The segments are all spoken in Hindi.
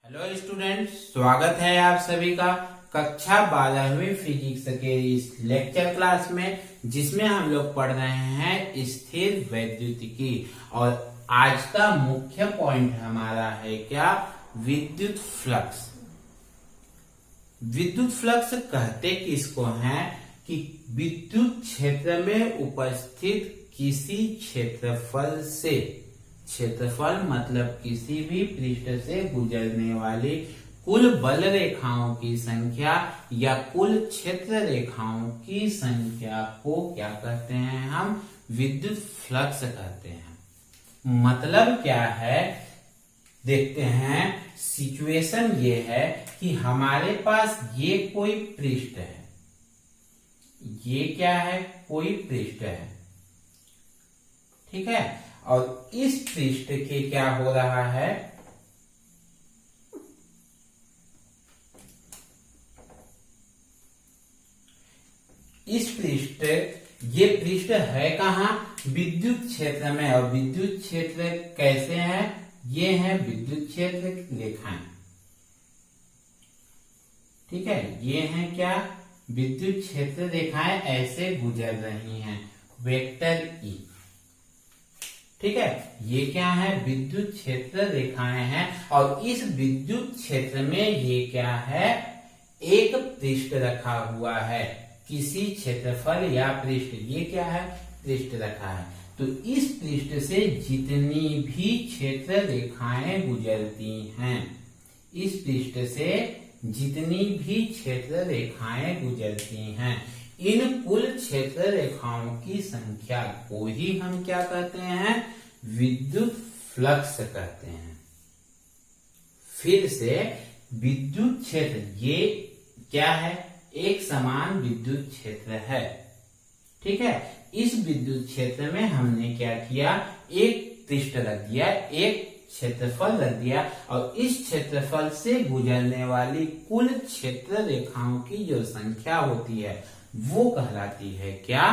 हेलो स्टूडेंट्स, स्वागत है आप सभी का कक्षा 12वीं फिजिक्स के इस लेक्चर क्लास में, जिसमें हम लोग पढ़ रहे हैं स्थिर वैद्युतिकी। और आज का मुख्य पॉइंट हमारा है क्या? विद्युत फ्लक्स। विद्युत फ्लक्स कहते किसको हैं? कि विद्युत क्षेत्र में उपस्थित किसी क्षेत्रफल से, क्षेत्रफल मतलब किसी भी पृष्ठ से गुजरने वाली कुल बल रेखाओं की संख्या या कुल क्षेत्र रेखाओं की संख्या को क्या कहते हैं? हम विद्युत फ्लक्स कहते हैं। मतलब क्या है, देखते हैं। सिचुएशन ये है कि हमारे पास ये कोई पृष्ठ है, ये क्या है? कोई पृष्ठ है, ठीक है। और इस पृष्ठ के क्या हो रहा है? इस पृष्ठ, ये पृष्ठ है कहाँ? विद्युत क्षेत्र में। और विद्युत क्षेत्र कैसे है? ये है विद्युत क्षेत्र रेखाएं, ठीक है। ये है क्या? विद्युत क्षेत्र रेखाएं ऐसे गुजर रही हैं, वेक्टर ई, ठीक है। ये क्या है? विद्युत क्षेत्र रेखाएं हैं। और इस विद्युत क्षेत्र में ये क्या है? एक पृष्ठ रखा हुआ है, किसी क्षेत्रफल या पृष्ठ। ये क्या है? पृष्ठ रखा है। तो इस पृष्ठ से जितनी भी क्षेत्र रेखाएं गुजरती हैं, इस पृष्ठ से जितनी भी क्षेत्र रेखाएं गुजरती हैं, इन कुल क्षेत्र रेखाओं की संख्या को ही हम क्या कहते हैं? विद्युत फ्लक्स कहते हैं। फिर से, विद्युत क्षेत्र ये क्या है? एक समान विद्युत क्षेत्र है, ठीक है। इस विद्युत क्षेत्र में हमने क्या किया? एक पृष्ठ रख दिया, एक क्षेत्रफल रख दिया, और इस क्षेत्रफल से गुजरने वाली कुल क्षेत्र रेखाओं की जो संख्या होती है वो कहलाती है क्या?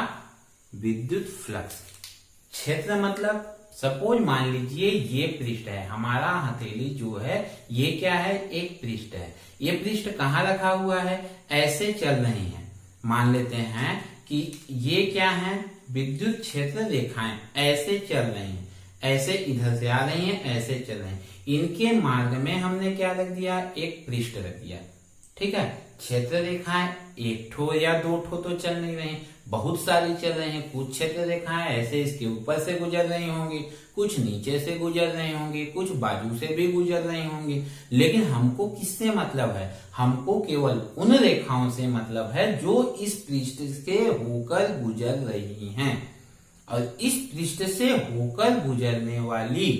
विद्युत फ्लक्स। क्षेत्र मतलब, सपोज मान लीजिए ये पृष्ठ है, हमारा हथेली जो है ये क्या है? एक पृष्ठ है। ये पृष्ठ कहाँ रखा हुआ है? ऐसे चल रही है। मान लेते हैं कि ये क्या है? विद्युत क्षेत्र रेखाएं ऐसे चल रही हैं, ऐसे इधर से आ रही हैं, ऐसे चल रही हैं। इनके मार्ग में हमने क्या रख दिया? एक पृष्ठ रख दिया, ठीक है। क्षेत्र रेखाएं एक ठो या दो ठो तो चल नहीं रही, बहुत सारी चल रही हैं। कुछ क्षेत्र रेखाएं ऐसे इसके ऊपर से गुजर रही होंगी, कुछ नीचे से गुजर रही होंगी, कुछ बाजू से भी गुजर रही होंगी। लेकिन हमको किससे मतलब है? हमको केवल उन रेखाओं से मतलब है जो इस पृष्ठ से होकर गुजर रही हैं। और इस पृष्ठ से होकर गुजरने वाली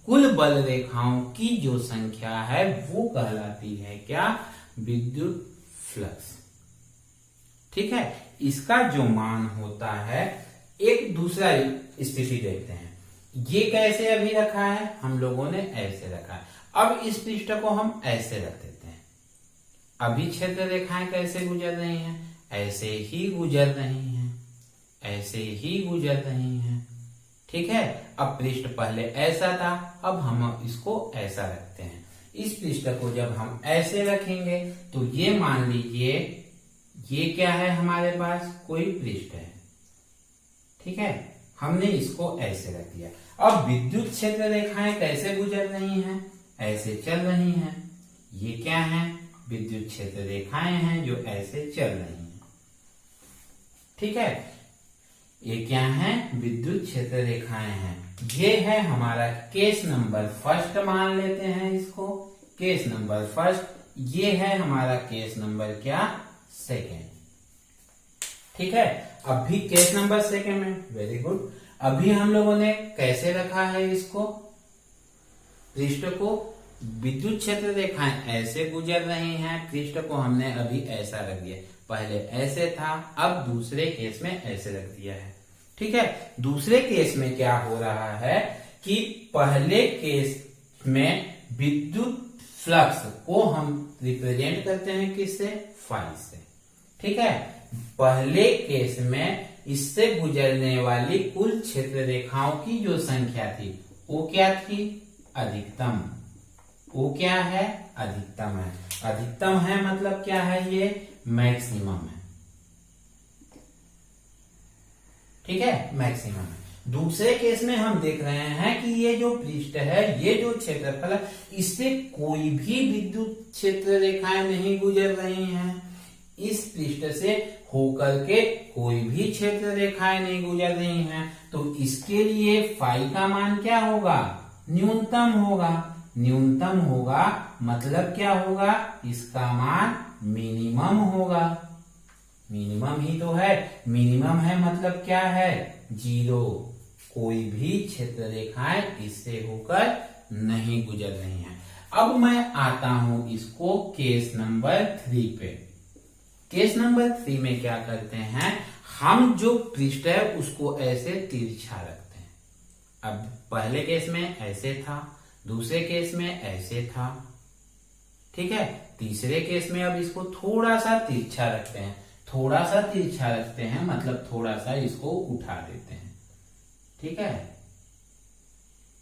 कुल बल रेखाओं की जो संख्या है वो कहलाती है क्या? विद्युत फ्लक्स, ठीक है। इसका जो मान होता है, एक दूसरा स्थिति देखते हैं। ये कैसे अभी रखा है? हम लोगों ने ऐसे रखा है। अब इस पृष्ठ को हम ऐसे रख देते हैं। अभी क्षेत्र रेखाएं कैसे गुजर रही हैं? ऐसे ही गुजर रही हैं, ऐसे ही गुजर रही हैं, ठीक है। अब पृष्ठ पहले ऐसा था, अब हम इसको ऐसा रखते हैं। इस पृष्ठ को जब हम ऐसे रखेंगे तो ये मान लीजिए ये क्या है? हमारे पास कोई पृष्ठ है, ठीक है। हमने इसको ऐसे रख दिया। अब विद्युत क्षेत्र रेखाएं कैसे गुजर रही हैं? ऐसे चल रही हैं। ये क्या है? विद्युत क्षेत्र रेखाएं हैं जो ऐसे चल रही हैं, ठीक है। ये क्या है? विद्युत क्षेत्र रेखाएं हैं। ये है हमारा केस नंबर फर्स्ट, मान लेते हैं इसको केस नंबर फर्स्ट। ये है हमारा केस नंबर क्या? सेकेंड, ठीक है। अभी केस नंबर सेकेंड में, वेरी गुड। अभी हम लोगों ने कैसे रखा है इसको? पृष्ठ को, विद्युत क्षेत्र रेखाएं ऐसे गुजर रही हैं, पृष्ठ को हमने अभी ऐसा रख दिया। पहले ऐसे था, अब दूसरे केस में ऐसे रख दिया है, ठीक है। दूसरे केस में क्या हो रहा है कि पहले केस में विद्युत फ्लक्स को हम रिप्रेजेंट करते हैं किससे? फाई से, ठीक है। पहले केस में इससे गुजरने वाली कुल क्षेत्र रेखाओं की जो संख्या थी वो क्या थी? अधिकतम। वो क्या है? अधिकतम है। अधिकतम है मतलब क्या है, ये मैक्सिमम है। ठीक है, मैक्सिमम है। दूसरे केस में हम देख रहे हैं कि ये जो पृष्ठ है, ये जो क्षेत्रफल है, इससे कोई भी विद्युत क्षेत्र रेखाएं नहीं गुजर रही हैं। इस पृष्ठ से होकर के कोई भी क्षेत्र रेखाएं नहीं गुजर रही हैं, तो इसके लिए फाई का मान क्या होगा, न्यूनतम होगा। न्यूनतम होगा मतलब क्या होगा, इसका मान मिनिमम होगा। मिनिमम ही तो है, मिनिमम है मतलब क्या है, 0। कोई भी क्षेत्र रेखाएं इससे होकर नहीं गुजर रही हैं। अब मैं आता हूं इसको केस नंबर 3 पे। केस नंबर 3 में क्या करते हैं, हम जो पृष्ठ है उसको ऐसे तिरछा रखते हैं। अब पहले केस में ऐसे था, दूसरे केस में ऐसे था, ठीक है। तीसरे केस में अब इसको थोड़ा सा तिरछा रखते हैं। थोड़ा सा तिरछा रखते हैं मतलब थोड़ा सा इसको उठा देते हैं, ठीक है,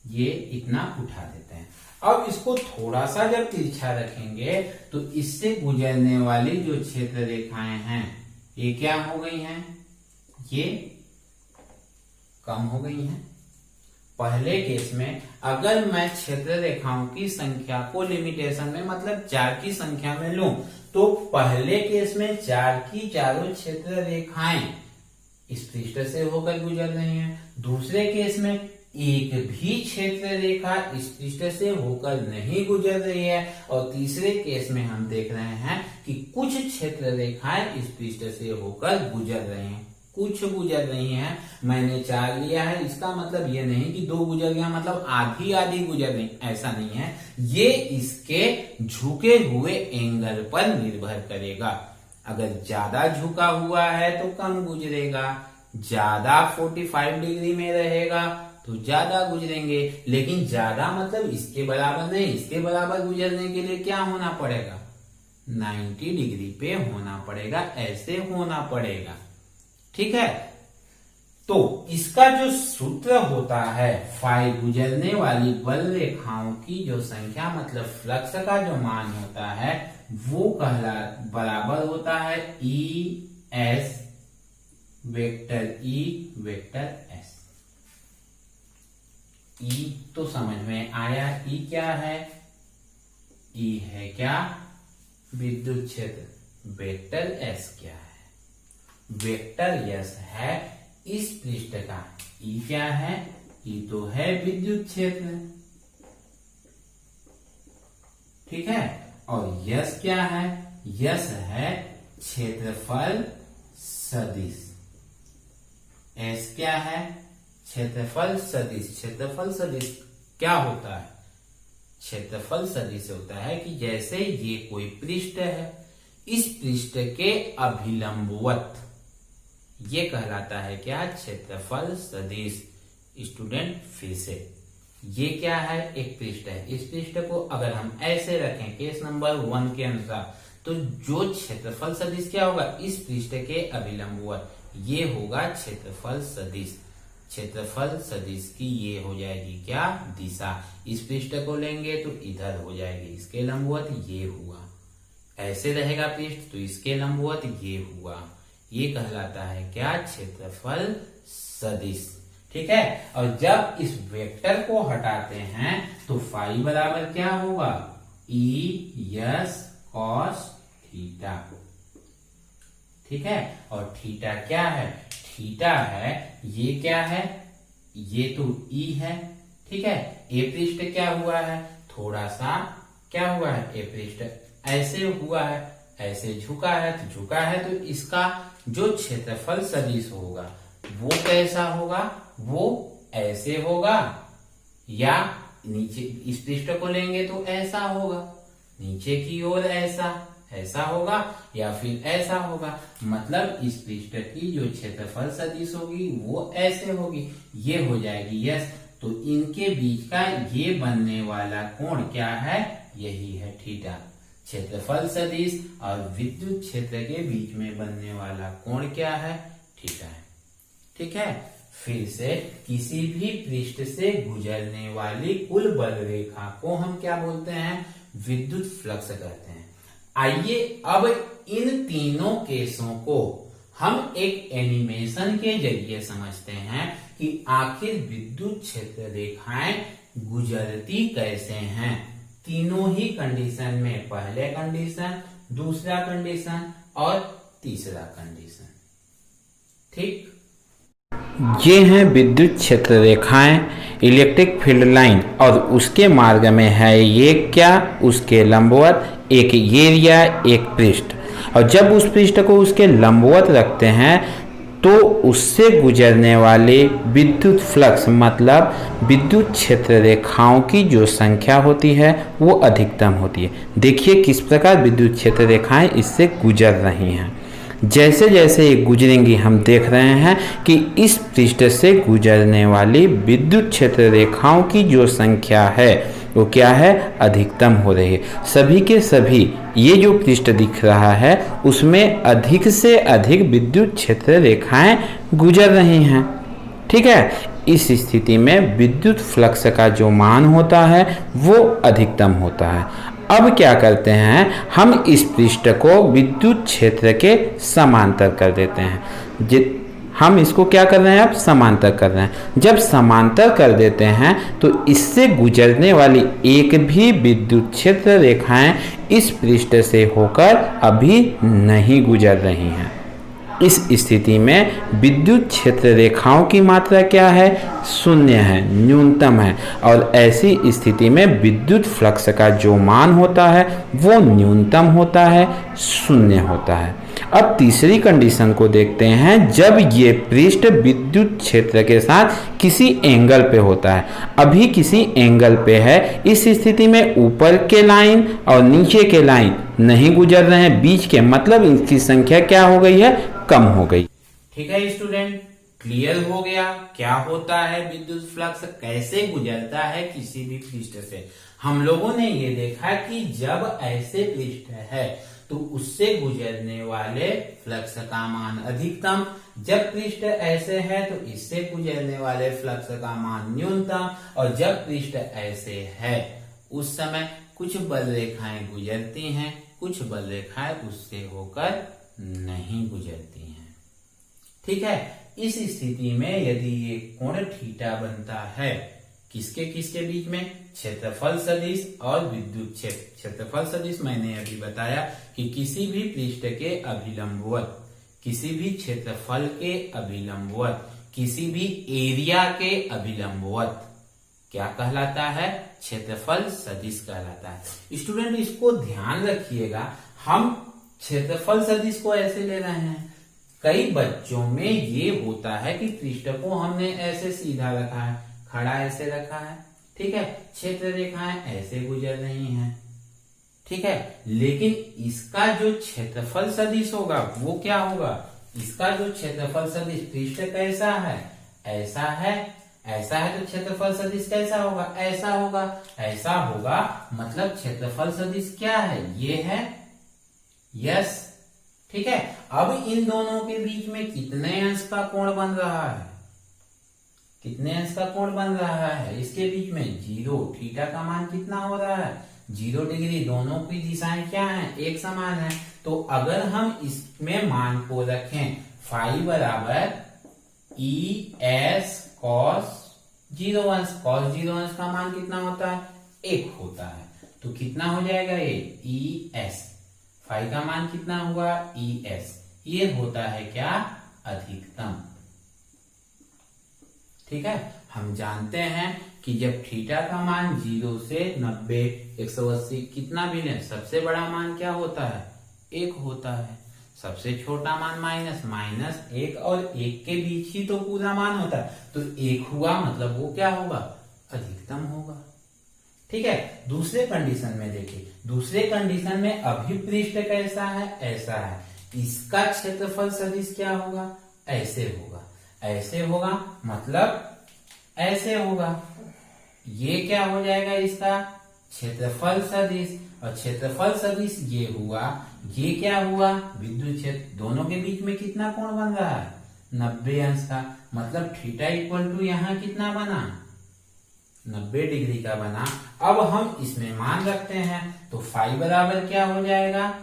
ये इतना उठा देते हैं। अब इसको थोड़ा सा जब तिरछा रखेंगे तो इससे गुजरने वाली जो क्षेत्र रेखाएं हैं ये क्या हो गई हैं, ये कम हो गई हैं। पहले केस में अगर मैं क्षेत्र रेखाओं की संख्या को लिमिटेशन में मतलब 4 की संख्या में लूं, तो पहले केस में 4 की चारों क्षेत्र रेखाएं इस पृष्ठ से होकर गुजर रही हैं। दूसरे केस में एक भी क्षेत्र रेखा इस पृष्ठ से होकर नहीं गुजर रही है। और तीसरे केस में हम देख रहे हैं कि कुछ क्षेत्र रेखाएं इस पृष्ठ से होकर गुजर रही हैं, कुछ गुजर रही हैं। मैंने 4 लिया है, इसका मतलब ये नहीं कि 2 गुजर गया मतलब आधी आधी गुजर रही, ऐसा नहीं है। ये इसके झुके हुए एंगल पर निर्भर करेगा। अगर ज्यादा झुका हुआ है तो कम गुजरेगा, ज्यादा 45 डिग्री में रहेगा तो ज्यादा गुजरेंगे। लेकिन ज्यादा मतलब इसके बराबर नहीं, इसके बराबर गुजरने के लिए क्या होना पड़ेगा, 90 डिग्री पे होना पड़ेगा, ऐसे होना पड़ेगा, ठीक है। तो इसका जो सूत्र होता है, फाई गुजरने वाली बल रेखाओं की जो संख्या मतलब फ्लक्स का जो मान होता है वो बराबर होता है ई एस वेक्टर एस। ई तो समझ में आया, ई क्या है, ई है क्या, विद्युत क्षेत्र। वेक्टर एस क्या है, वेक्टर यस है इस पृष्ठ का। ई क्या है, ई तो है विद्युत क्षेत्र, ठीक है। और यस क्या है, यस है क्षेत्रफल सदिश। एस क्या है, क्षेत्रफल सदिश। क्षेत्रफल सदिश क्या होता है, क्षेत्रफल सदिश होता है कि जैसे ये कोई पृष्ठ है, इस पृष्ठ के अभिलंबवत ये कहलाता है क्या, क्षेत्रफल सदिश। स्टूडेंट फिर से, ये क्या है, एक पृष्ठ है। इस पृष्ठ को अगर हम ऐसे रखें केस नंबर 1 के अनुसार, तो जो क्षेत्रफल सदिश क्या होगा, इस पृष्ठ के अभिलंबवत ये होगा क्षेत्रफल सदिश। क्षेत्रफल सदिश की ये हो जाएगी क्या, दिशा। इस पृष्ठ को लेंगे तो इधर हो जाएगी, इसके लंबवत ये हुआ। ऐसे रहेगा पृष्ठ तो इसके लंबवत ये हुआ। ये कहलाता है क्या, क्षेत्रफल सदिश, ठीक है। और जब इस वेक्टर को हटाते हैं तो फाई बराबर क्या होगा, ई एस कॉस थीटा, ठीक है। और थीटा क्या है, थीटा है, ये क्या है, ये तो ई है, ठीक है। ए पृष्ठ क्या हुआ है, थोड़ा सा क्या हुआ है, ए पृष्ठ ऐसे हुआ है, ऐसे झुका है तो झुका है, तो इसका जो क्षेत्रफल सदिश होगा वो कैसा होगा, वो ऐसे होगा, या नीचे इस पृष्ठ को लेंगे तो ऐसा होगा, नीचे की ओर ऐसा होगा, या फिर ऐसा होगा। मतलब इस पृष्ठ की जो क्षेत्रफल सदिश होगी वो ऐसे होगी, ये हो जाएगी यस। तो इनके बीच का ये बनने वाला कोण क्या है, यही है थीटा। क्षेत्रफल सदिश और विद्युत क्षेत्र के बीच में बनने वाला कोण क्या है, थीटा है, ठीक है। फिर से किसी भी पृष्ठ से गुजरने वाली कुल बल रेखा को हम क्या बोलते हैं, विद्युत फ्लक्स कहते हैं। आइए अब इन तीनों केसों को हम एक एनिमेशन के जरिए समझते हैं कि आखिर विद्युत क्षेत्र रेखाएं गुजरती कैसे हैं। तीनों ही कंडीशन में, पहले कंडीशन, दूसरा कंडीशन और तीसरा कंडीशन। ठीक, ये हैं विद्युत क्षेत्र रेखाएं, इलेक्ट्रिक फील्ड लाइन, और उसके मार्ग में है ये क्या, उसके लंबवत एक एरिया, एक पृष्ठ। और जब उस पृष्ठ को उसके लंबवत रखते हैं तो उससे गुजरने वाले विद्युत फ्लक्स मतलब विद्युत क्षेत्र रेखाओं की जो संख्या होती है वो अधिकतम होती है। देखिए किस प्रकार विद्युत क्षेत्र रेखाएं इससे गुजर रही हैं। जैसे जैसे ये गुजरेंगी हम देख रहे हैं कि इस पृष्ठ से गुजरने वाली विद्युत क्षेत्र रेखाओं की जो संख्या है वो क्या है, अधिकतम हो रही है। सभी के सभी ये जो पृष्ठ दिख रहा है उसमें अधिक से अधिक विद्युत क्षेत्र रेखाएं गुजर रही हैं। ठीक है, इस स्थिति में विद्युत फ्लक्स का जो मान होता है वो अधिकतम होता है। अब क्या करते हैं, हम इस पृष्ठ को विद्युत क्षेत्र के समांतर कर देते हैं। हम इसको क्या कर रहे हैं, अब समांतर कर रहे हैं। जब समांतर कर देते हैं तो इससे गुजरने वाली एक भी विद्युत क्षेत्र रेखाएं इस पृष्ठ से होकर अभी नहीं गुजर रही हैं। इस स्थिति में विद्युत क्षेत्र रेखाओं की मात्रा क्या है, शून्य है, न्यूनतम है। और ऐसी स्थिति में विद्युत फ्लक्स का जो मान होता है वो न्यूनतम होता है, शून्य होता है। अब तीसरी कंडीशन को देखते हैं। जब ये पृष्ठ विद्युत क्षेत्र के साथ किसी एंगल पे होता है, अभी किसी एंगल पे है, इस स्थिति में ऊपर के लाइन और नीचे के लाइन नहीं गुजर रहे हैं, बीच के, मतलब इनकी संख्या क्या हो गई है, कम हो गई। ठीक है स्टूडेंट, क्लियर हो गया क्या होता है विद्युत फ्लक्स, कैसे गुजरता है किसी भी पृष्ठ से। हम लोगों ने ये देखा कि जब ऐसे पृष्ठ है तो उससे गुजरने वाले फ्लक्स का मान अधिकतम, जब पृष्ठ ऐसे है तो इससे गुजरने वाले फ्लक्स का मान न्यूनतम, और जब पृष्ठ ऐसे है उस समय कुछ बल रेखाएं गुजरती हैं, कुछ बल रेखाएं उससे होकर नहीं गुजरती हैं। ठीक है, इस स्थिति में यदि ये कोण थीटा बनता है किसके किसके बीच में, क्षेत्रफल सदिश और विद्युत क्षेत्र। क्षेत्रफल सदिश मैंने अभी बताया कि किसी भी पृष्ठ के अभिलंबवत, किसी भी क्षेत्रफल के अभिलंबवत, किसी भी एरिया के अभिलंबवत क्या कहलाता है, क्षेत्रफल सदिश कहलाता है। स्टूडेंट इसको ध्यान रखिएगा, हम क्षेत्रफल सदिश को ऐसे ले रहे हैं। कई बच्चों में ये होता है कि पृष्ठ को हमने ऐसे सीधा रखा है, खड़ा ऐसे रखा है, ठीक है, क्षेत्र रेखाएं ऐसे गुजर रही हैं, ठीक है, लेकिन इसका जो क्षेत्रफल सदिश होगा वो क्या होगा, इसका जो क्षेत्रफल सदिश, पृष्ठ कैसा है, ऐसा है, ऐसा है तो क्षेत्रफल सदिश कैसा होगा, ऐसा होगा, ऐसा होगा, मतलब क्षेत्रफल सदिश क्या है, ये है यस। ठीक है, अब इन दोनों के बीच में कितने अंश का कोण बन रहा है, कितने अंश का कोण बन रहा है, इसके बीच में 0, थीटा का मान कितना हो रहा है, 0 डिग्री। दोनों की दिशाएं क्या हैं, एक समान है। तो अगर हम इसमें मान को रखें फाई बराबर ई एस कॉस 0 अंश, कॉस 0 अंश का मान कितना होता है, 1 होता है, तो कितना हो जाएगा ये ई एस, फाई का मान कितना होगा ई एस, ये होता है क्या, अधिकतम। ठीक है, हम जानते हैं कि जब थीटा का मान 0 से 90, 180 कितना भी लें, सबसे बड़ा मान क्या होता है, 1 होता है, सबसे छोटा मान माइनस 1 और 1 के बीच ही तो पूरा मान होता है, तो 1 हुआ मतलब वो क्या होगा, अधिकतम होगा। ठीक है, दूसरे कंडीशन में देखिए, दूसरे कंडीशन में अभी पृष्ठ कैसा है, ऐसा है, इसका क्षेत्रफल सदिश क्या होगा, ऐसे होगा, ऐसे होगा, मतलब ऐसे होगा, ये क्या हो जाएगा, इसका क्षेत्रफल सदिश, और क्षेत्रफल सदिश ये हुआ, ये क्या हुआ, विद्युत क्षेत्र, दोनों के बीच में कितना कोण बन रहा है, 90 अंश का, मतलब थीटा इक्वल टू यहाँ कितना बना, 90 डिग्री का बना। अब हम इसमें मान रखते हैं तो फाई बराबर क्या हो जाएगा,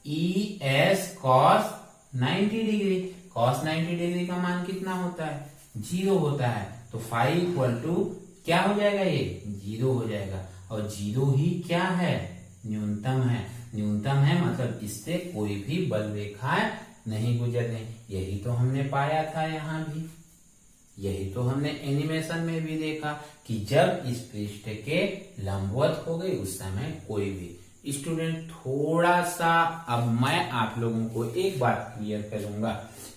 ई S cos 90 degree. Cos 90 degree का मान कितना होता है, 0 होता है। तो फाई इक्वल टू क्या हो जाएगा, ये 0 हो जाएगा। और 0 ही क्या है, न्यूनतम है। न्यूनतम है मतलब इससे कोई भी बल रेखाएं नहीं गुजर रही। यही तो हमने पाया था यहाँ भी, यही तो हमने एनिमेशन में भी देखा कि जब इस पृष्ठ के लंबवत हो गई उस समय कोई भी स्टूडेंट थोड़ा सा, अब मैं आप लोगों को एक बात क्लियर करूंगा।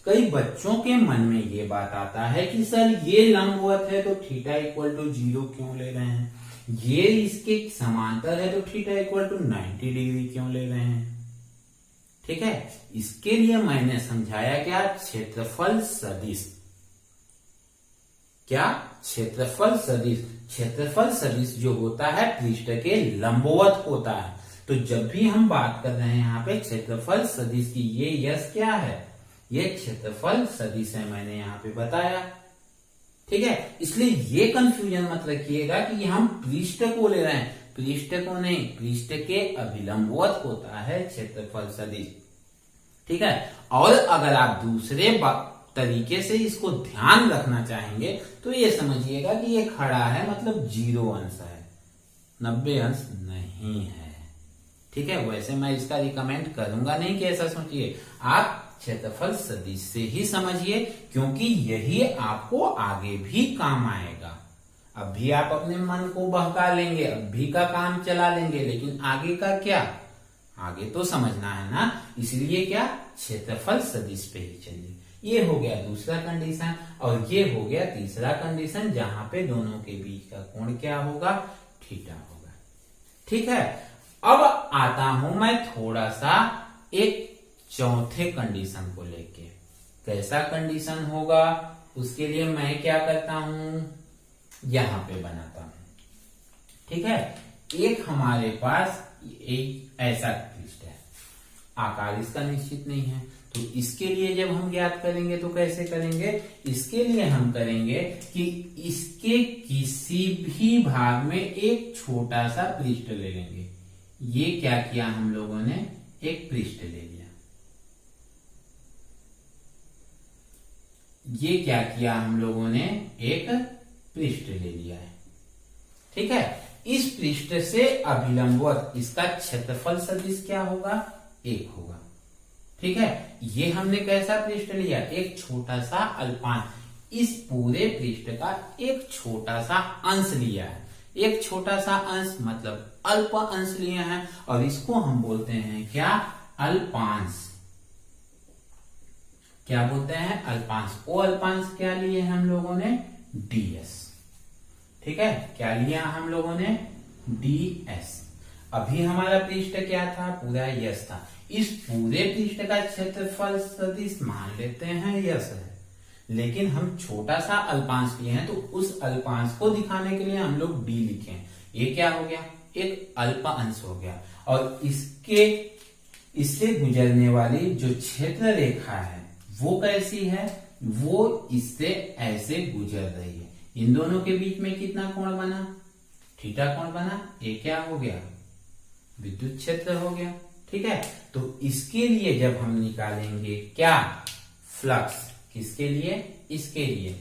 कई बच्चों के मन में ये बात आता है कि सर ये लंबवत है तो थीटा इक्वल टू 0 क्यों ले रहे हैं, ये इसके समांतर है तो थीटा इक्वल टू 90 डिग्री क्यों ले रहे हैं। ठीक है, इसके लिए मैंने समझाया क्या, क्षेत्रफल सदिश। क्या, क्षेत्रफल सदिश। क्षेत्रफल सदिश जो होता है पृष्ठ के लंबवत होता है। तो जब भी हम बात कर रहे हैं यहाँ पे क्षेत्रफल सदिश की, ये यस क्या है, ये क्षेत्रफल सदिश है, मैंने यहाँ पे बताया। ठीक है, इसलिए ये कंफ्यूजन मत रखिएगा कि हम पृष्ठ को ले रहे हैं, पृष्ठ को नहीं, पृष्ठ के अभिलंबवत होता है क्षेत्रफल सदिश। ठीक है, और अगर आप दूसरे तरीके से इसको ध्यान रखना चाहेंगे तो ये समझिएगा कि ये खड़ा है मतलब 0 अंश है, 90 अंश नहीं है। ठीक है, वैसे मैं इसका रिकमेंड करूंगा नहीं कि ऐसा सोचिए, आप क्षेत्रफल सदिश से ही समझिए, क्योंकि यही आपको आगे भी काम आएगा। अब भी आप अपने मन को बहका लेंगे, अब भी का काम चला लेंगे, लेकिन आगे का क्या, आगे तो समझना है ना। इसलिए क्या, क्षेत्रफल सदिश पे ही चलिए। ये हो गया दूसरा कंडीशन, और ये हो गया तीसरा कंडीशन, जहां पे दोनों के बीच का कोण क्या होगा, थीटा होगा। ठीक है, अब आता हूं मैं थोड़ा सा एक चौथे कंडीशन को लेके। कैसा कंडीशन होगा, उसके लिए मैं क्या करता हूं, यहां पे बनाता हूं। ठीक है, एक हमारे पास एक ऐसा पृष्ठ है, आकार इसका निश्चित नहीं है, तो इसके लिए जब हम ज्ञात करेंगे तो कैसे करेंगे, इसके लिए हम करेंगे कि इसके किसी भी भाग में एक छोटा सा पृष्ठ ले लेंगे। ये क्या किया हम लोगों ने, एक पृष्ठ ले लिया। ये क्या किया हम लोगों ने, एक पृष्ठ ले लिया है। ठीक है, इस पृष्ठ से अभिलंबवत इसका क्षेत्रफल सदिश क्या होगा, 1 होगा। ठीक है, ये हमने कैसा पृष्ठ लिया, एक छोटा सा अल्पांश। इस पूरे पृष्ठ का एक छोटा सा अंश लिया है, एक छोटा सा अंश मतलब अल्प अंश लिया है, और इसको हम बोलते हैं क्या, अल्पांश। क्या बोलते हैं, अल्पांश। वो अल्पांश क्या लिए हम लोगों ने, ds। ठीक है, क्या लिया हम लोगों ने, ds। अभी हमारा पृष्ठ क्या था, पूरा यस था। इस पूरे पृष्ठ का क्षेत्रफल सदिश मान लेते हैं यस है, लेकिन हम छोटा सा अल्पांश लिए हैं तो उस अल्पांश को दिखाने के लिए हम लोग d लिखे। ये क्या हो गया, एक अल्प अंश हो गया, और इससे गुजरने वाली जो क्षेत्र रेखा है वो कैसी है, वो इससे ऐसे गुजर रही है। इन दोनों के बीच में कितना कोण बना, थीटा कोण बना। ये क्या हो गया, विद्युत क्षेत्र हो गया। ठीक है, तो इसके लिए जब हम निकालेंगे क्या, फ्लक्स, किसके लिए, इसके लिए,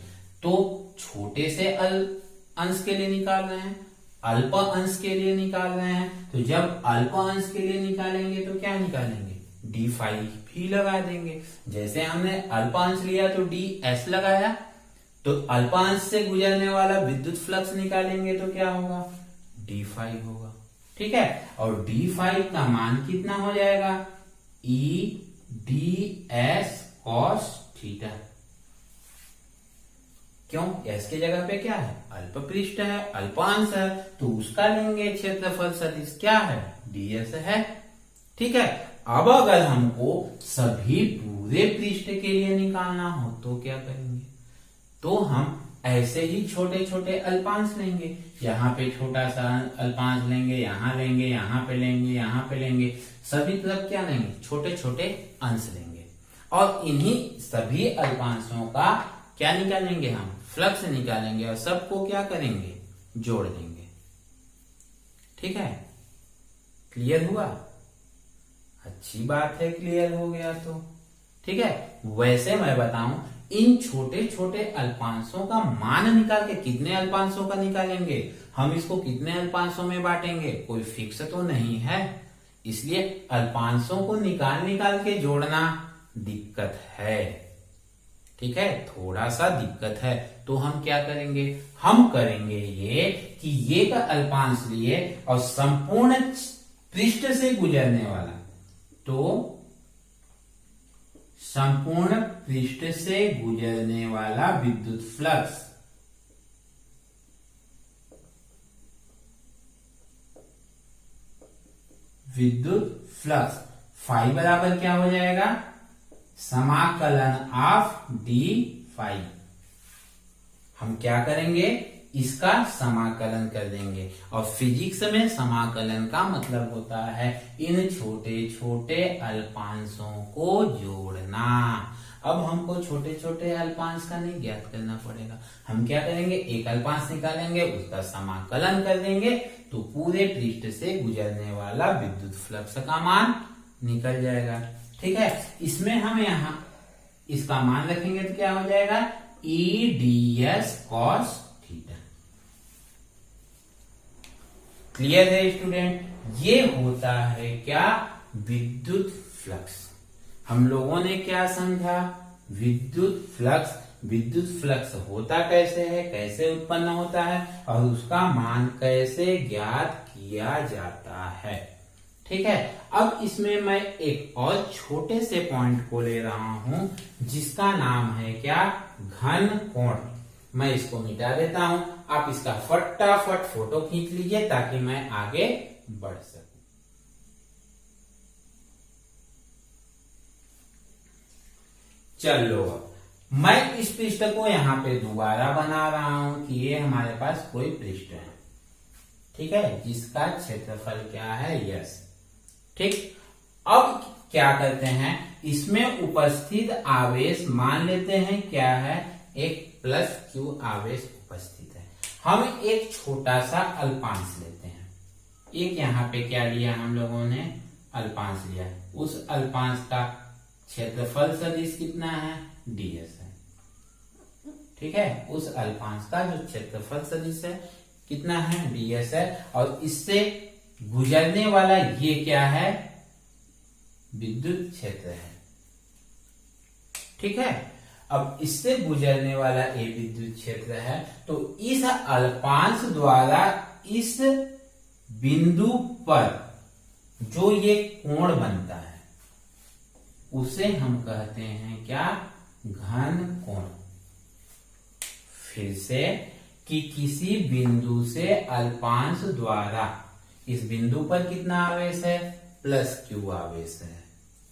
तो छोटे से अंश के लिए निकाल रहे हैं, अल्प अंश के लिए निकाल रहे हैं। तो जब अल्प अंश के लिए निकालेंगे तो क्या निकालेंगे, डी फाई भी लगा देंगे। जैसे हमने अल्प अंश लिया तो डी एस लगाया, तो अल्प अंश से गुजरने वाला विद्युत फ्लक्स निकालेंगे तो क्या होगा, डी फाई होगा। ठीक है, और डी फाई का मान कितना हो जाएगा, E D S cos theta. क्यों, एस के जगह पे क्या है, अल्प पृष्ठ है, अल्पांश है, तो उसका लेंगे क्षेत्रफल सदिश क्या है, ds है। ठीक है, अब अगर हमको सभी पूरे पृष्ठ के लिए निकालना हो तो क्या करेंगे, तो हम ऐसे ही छोटे छोटे अल्पांश लेंगे। यहाँ पे छोटा सा अल्पांश लेंगे, यहाँ लेंगे, यहाँ पे लेंगे, यहाँ पे लेंगे, सभी तरफ क्या लेंगे, छोटे छोटे अंश लेंगे, और इन्हीं सभी अल्पांशों का क्या निकालेंगे, हम फ्लक्स निकालेंगे, और सबको क्या करेंगे, जोड़ देंगे। ठीक है, क्लियर हुआ? अच्छी बात है, क्लियर हो गया तो। ठीक है, वैसे मैं बताऊं, इन छोटे छोटे अल्पांशों का मान निकाल के, कितने अल्पांशों का निकालेंगे, हम इसको कितने अल्पांशों में बांटेंगे, कोई फिक्स तो नहीं है। इसलिए अल्पांशों को निकाल के जोड़ना दिक्कत है। ठीक है, थोड़ा सा दिक्कत है। तो हम क्या करेंगे, हम करेंगे ये कि ये का अल्पांश लिए और संपूर्ण पृष्ठ से गुजरने वाला, तो संपूर्ण पृष्ठ से गुजरने वाला विद्युत फ्लक्स, फाई बराबर क्या हो जाएगा, समाकलन ऑफ डी फाई। हम क्या करेंगे, इसका समाकलन कर देंगे। और फिजिक्स में समाकलन का मतलब होता है इन छोटे छोटे अल्पांशों को जोड़ना। अब हमको छोटे छोटे अल्पांश का नहीं ज्ञात करना पड़ेगा। हम क्या करेंगे, एक अल्पांश निकालेंगे, उसका समाकलन कर देंगे, तो पूरे पृष्ठ से गुजरने वाला विद्युत फ्लक्स का मान निकल जाएगा। ठीक है, इसमें हम यहां इसका मान रखेंगे तो क्या हो जाएगा, E D S cos theta. Clear है स्टूडेंट? ये होता है क्या, विद्युत फ्लक्स। हम लोगों ने क्या समझा, विद्युत फ्लक्स होता कैसे है, कैसे उत्पन्न होता है और उसका मान कैसे ज्ञात किया जाता है। ठीक है, अब इसमें मैं एक और छोटे से पॉइंट को ले रहा हूं जिसका नाम है क्या, घन कोण। मैं इसको मिटा देता हूं, आप इसका फटाफट फोटो खींच लीजिए ताकि मैं आगे बढ़ सकूं। चलो, मैं इस पृष्ठ को यहां पे दोबारा बना रहा हूं कि ये हमारे पास कोई पृष्ठ है। ठीक है, जिसका क्षेत्रफल क्या है, यस। ठीक, अब क्या करते हैं, इसमें उपस्थित आवेश मान लेते हैं क्या है, एक प्लस क्यू आवेश उपस्थित है। हम एक छोटा सा अल्पांश लेते हैं। एक यहाँ पे क्या लिया हम लोगों ने, अल्पांश लिया। उस अल्पांश का क्षेत्रफल सदिश कितना है, डीएस है। ठीक है, उस अल्पांश का जो क्षेत्रफल सदिश है कितना है, डीएस है। और इससे गुजरने वाला ये क्या है, विद्युत क्षेत्र है। ठीक है, अब इससे गुजरने वाला ये विद्युत क्षेत्र है, तो इस अल्पांश द्वारा इस बिंदु पर जो ये कोण बनता है उसे हम कहते हैं क्या, घन कोण। फिर से, कि किसी बिंदु से अल्पांश द्वारा, इस बिंदु पर कितना आवेश है, प्लस क्यू आवेश है।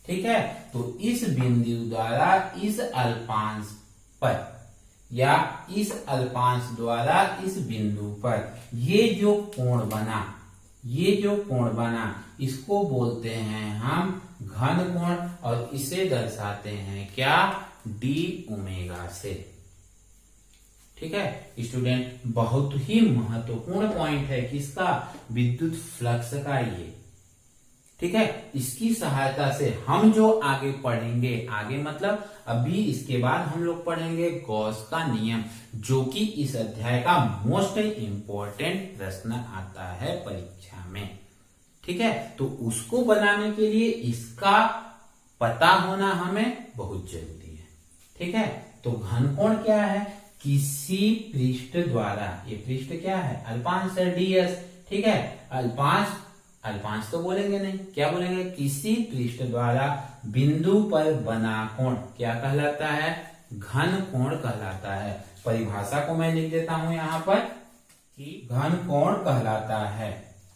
ठीक है, तो इस बिंदु द्वारा इस अल्पांश पर या इस अल्पांश द्वारा इस बिंदु पर ये जो कोण बना, इसको बोलते हैं हम घन कोण, और इसे दर्शाते हैं क्या, डी ओमेगा से। ठीक है स्टूडेंट, बहुत ही महत्वपूर्ण पॉइंट है किसका, विद्युत फ्लक्स का ये। ठीक है, इसकी सहायता से हम जो आगे पढ़ेंगे, आगे मतलब अभी इसके बाद हम लोग पढ़ेंगे गॉस का नियम, जो कि इस अध्याय का मोस्ट इंपॉर्टेंट प्रश्न आता है परीक्षा में। ठीक है, तो उसको बनाने के लिए इसका पता होना हमें बहुत जरूरी है। ठीक है, तो घनकोण क्या है, किसी पृष्ठ द्वारा, ये पृष्ठ क्या है, अल्पांश है डीएस। ठीक है, अल्पांश तो बोलेंगे नहीं, क्या बोलेंगे, किसी पृष्ठ द्वारा बिंदु पर बना कोण क्या कहलाता है, घन कोण कहलाता है। परिभाषा को मैं लिख देता हूं यहां पर कि घन कोण कहलाता है।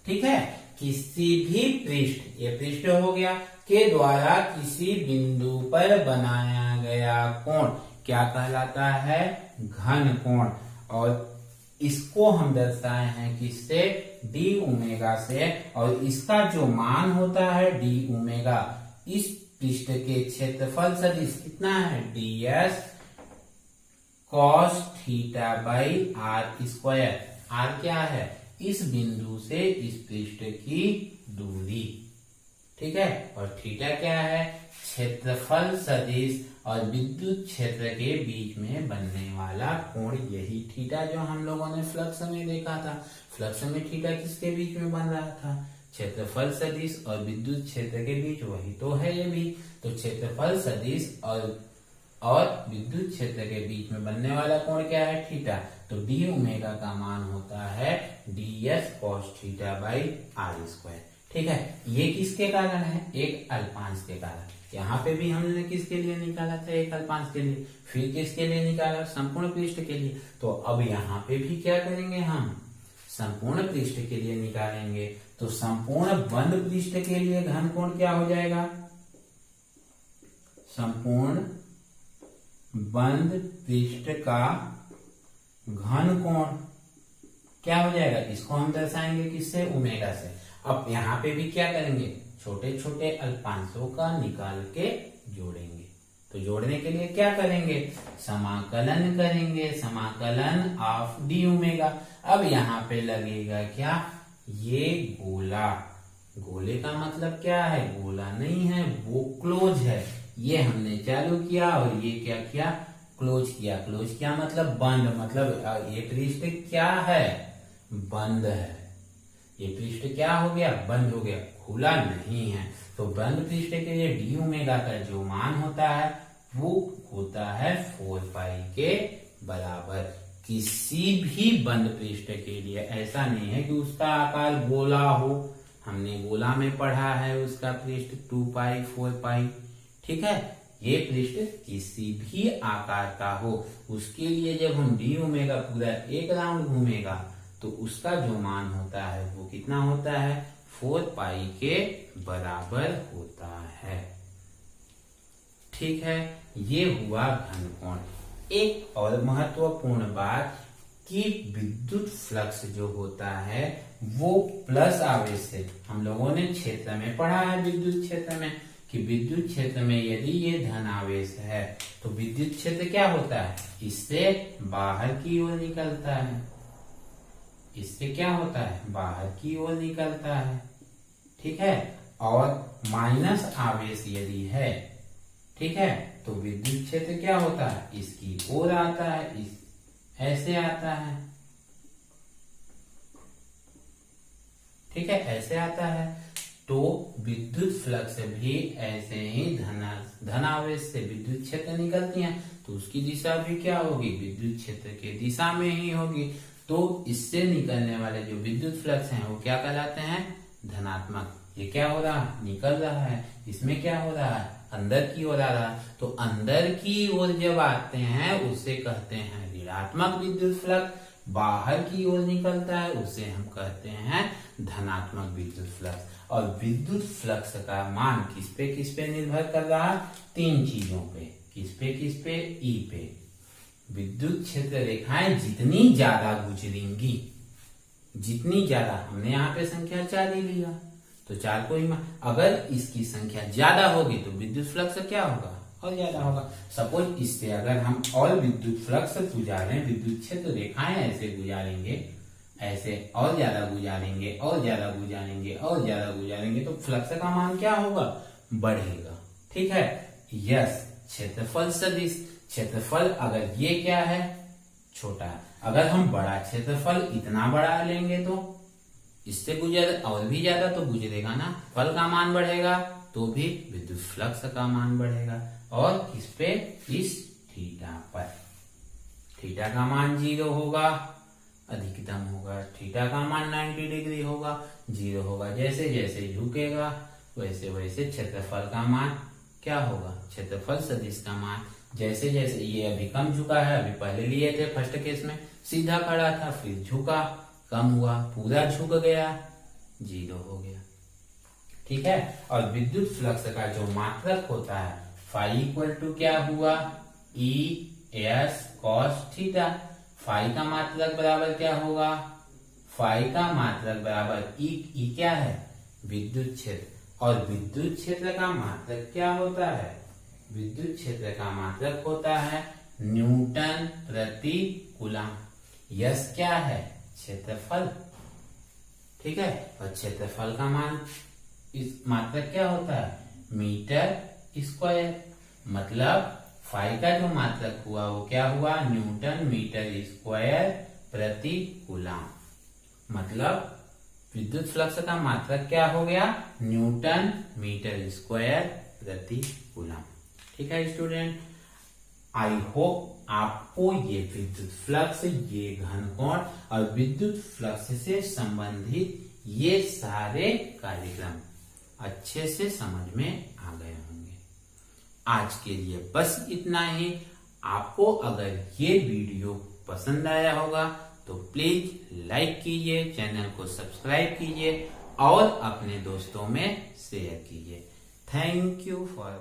ठीक है, किसी भी पृष्ठ, ये पृष्ठ हो गया, के द्वारा किसी बिंदु पर बनाया गया कोण क्या कहलाता है, घन कोण। और इसको हम दर्शाए हैं किससे, डी ओमेगा से। और इसका जो मान होता है डी ओमेगा, इस पृष्ठ के क्षेत्रफल सदिश कितना है, ds cos theta by R square. R क्या है, इस बिंदु से इस पृष्ठ की दूरी, ठीक है। और थीटा क्या है, क्षेत्रफल सदिश और विद्युत क्षेत्र के बीच में बनने वाला कोण, यही थीटा जो हम लोगों ने फ्लक्स में देखा था। फ्लक्स में थीटा किसके बीच में बन रहा था, क्षेत्रफल सदिश और विद्युत क्षेत्र के बीच, वही तो है ये भी। तो क्षेत्रफल सदिश और विद्युत क्षेत्र के बीच में बनने वाला कोण क्या है, थीटा। तो डी ओमेगा का मान होता है ds cos theta by R square, ठीक है। ये किसके कारण है, एक अल्पांश के कारण। यहाँ पे भी हमने किसके लिए निकाला था, एक अल्पांश के लिए। फिर किसके लिए निकाला, संपूर्ण पृष्ठ के लिए। तो अब यहाँ पे भी क्या करेंगे, हम संपूर्ण पृष्ठ के लिए निकालेंगे। तो संपूर्ण बंद पृष्ठ के लिए घन कोण क्या हो जाएगा, संपूर्ण बंद पृष्ठ का घन कोण क्या हो जाएगा, इसको हम दर्शाएंगे किससे, ओमेगा से। अब यहाँ पे भी क्या करेंगे, छोटे छोटे अल्पांशों का निकाल के जोड़ेंगे। तो जोड़ने के लिए क्या करेंगे, समाकलन करेंगे, समाकलन ऑफ डी ओमेगा। अब यहाँ पे लगेगा क्या, ये गोला, गोले का मतलब क्या है, गोला नहीं है, वो क्लोज है। ये हमने चालू किया और ये क्या किया, क्लोज किया। क्लोज किया मतलब बंद, मतलब ये पृष्ठ क्या है, बंद है। ये पृष्ठ क्या हो गया, बंद हो गया, खुला नहीं है। तो बंद पृष्ठ के लिए डी ओमेगा का जो मान होता है वो होता है 4 पाई के बराबर। किसी भी बंद पृष्ठ के लिए ऐसा नहीं है कि उसका आकार गोला हो, हमने गोला में पढ़ा है उसका पृष्ठ 2 पाई 4 पाई, ठीक है। ये पृष्ठ किसी भी आकार का हो, उसके लिए जब हम डी ओमेगा पूरा एक राउंड घूमेगा तो उसका जो मान होता है वो कितना होता है, 4 पाई के बराबर होता है, ठीक है। ये हुआ घन कोण। एक और महत्वपूर्ण बात कि विद्युत फ्लक्स जो होता है वो प्लस आवेश से, हम लोगों ने क्षेत्र में पढ़ा है, विद्युत क्षेत्र में, कि विद्युत क्षेत्र में यदि ये धन आवेश है तो विद्युत क्षेत्र क्या होता है, इससे बाहर की ओर निकलता है, इससे क्या होता है, बाहर की ओर निकलता है, ठीक है। और माइनस आवेश यदि है, ठीक है, तो विद्युत क्षेत्र क्या होता है, इसकी ओर आता है, इस ऐसे आता है, ठीक है, ऐसे आता है। तो विद्युत फ्लक्स भी ऐसे ही धनावेश से विद्युत क्षेत्र निकलती है, तो उसकी दिशा भी क्या होगी, विद्युत क्षेत्र के दिशा में ही होगी। तो इससे निकलने वाले जो विद्युत फ्लक्स हैं वो क्या कहलाते हैं, धनात्मक। ये क्या हो रहा है, निकल रहा है, इसमें क्या हो रहा है, अंदर की ओर आ रहा है। तो अंदर की ओर जब आते हैं उसे कहते हैं ऋणात्मक विद्युत फ्लक्स, बाहर की ओर निकलता है उसे हम कहते हैं धनात्मक विद्युत फ्लक्स। और विद्युत फ्लक्स का मान किस पे निर्भर कर रहा है, 3 चीजों पे, किस पे, ई पे। विद्युत क्षेत्र रेखाएं जितनी ज्यादा गुजरेंगी, जितनी ज्यादा, हमने यहाँ पे संख्या 4 ही लिया तो 4 को ही अगर इसकी संख्या ज्यादा होगी तो विद्युत फ्लक्स क्या होगा, और ज्यादा होगा। सपोज इससे अगर हम और विद्युत फ्लक्स गुजारें, विद्युत क्षेत्र रेखाएं ऐसे गुजारेंगे, ऐसे और ज्यादा गुजारेंगे और ज्यादा गुजारेंगे और ज्यादा गुजारेंगे, तो फ्लक्स का मान क्या होगा, बढ़ेगा, ठीक है। यस, क्षेत्रफल सदिश, क्षेत्रफल अगर ये क्या है, छोटा है, अगर हम बड़ा क्षेत्रफल इतना बड़ा लेंगे तो इससे गुजर और भी ज्यादा तो गुजरेगा ना, फल का मान बढ़ेगा तो भी विद्युत फ्लक्स का मान बढ़ेगा। और किस पे, इस थीटा पर। थीटा का मान 0 होगा, अधिकतम होगा, थीटा का मान 90 डिग्री होगा, 0 होगा। जैसे जैसे झुकेगा वैसे वैसे क्षेत्रफल का मान क्या होगा, क्षेत्रफल सदिश का मान जैसे जैसे, ये अभी कम झुका है, अभी पहले लिए थे फर्स्ट केस में सीधा खड़ा था, फिर झुका, कम हुआ, पूरा झुक गया, 0 हो गया, ठीक है। और विद्युत फ्लक्स का जो मात्रक होता है फाई इक्वल टू क्या हुआ, E S cos theta. Phi का मात्रक बराबर क्या होगा, फाई का मात्रक बराबर ई क्या है, विद्युत क्षेत्र। और विद्युत क्षेत्र का मात्रक क्या होता है, विद्युत क्षेत्र का मात्रक होता है न्यूटन प्रति कूलम। यस क्या है, क्षेत्रफल। ठीक है, और क्षेत्रफल का मान इस मात्रक क्या होता है, मीटर स्क्वायर। मतलब फाई का जो मात्रक हुआ वो क्या हुआ, न्यूटन मीटर स्क्वायर प्रति कूलम। मतलब विद्युत फ्लक्स का मात्रक क्या हो गया, न्यूटन मीटर स्क्वायर प्रति कूलम। ठीक है स्टूडेंट, आई होप आपको ये विद्युत फ्लक्स, ये घनकोण और विद्युत फ्लक्स से संबंधित ये सारे कार्यक्रम अच्छे से समझ में आ गए होंगे। आज के लिए बस इतना ही। आपको अगर ये वीडियो पसंद आया होगा तो प्लीज लाइक कीजिए, चैनल को सब्सक्राइब कीजिए और अपने दोस्तों में शेयर कीजिए। Thank you for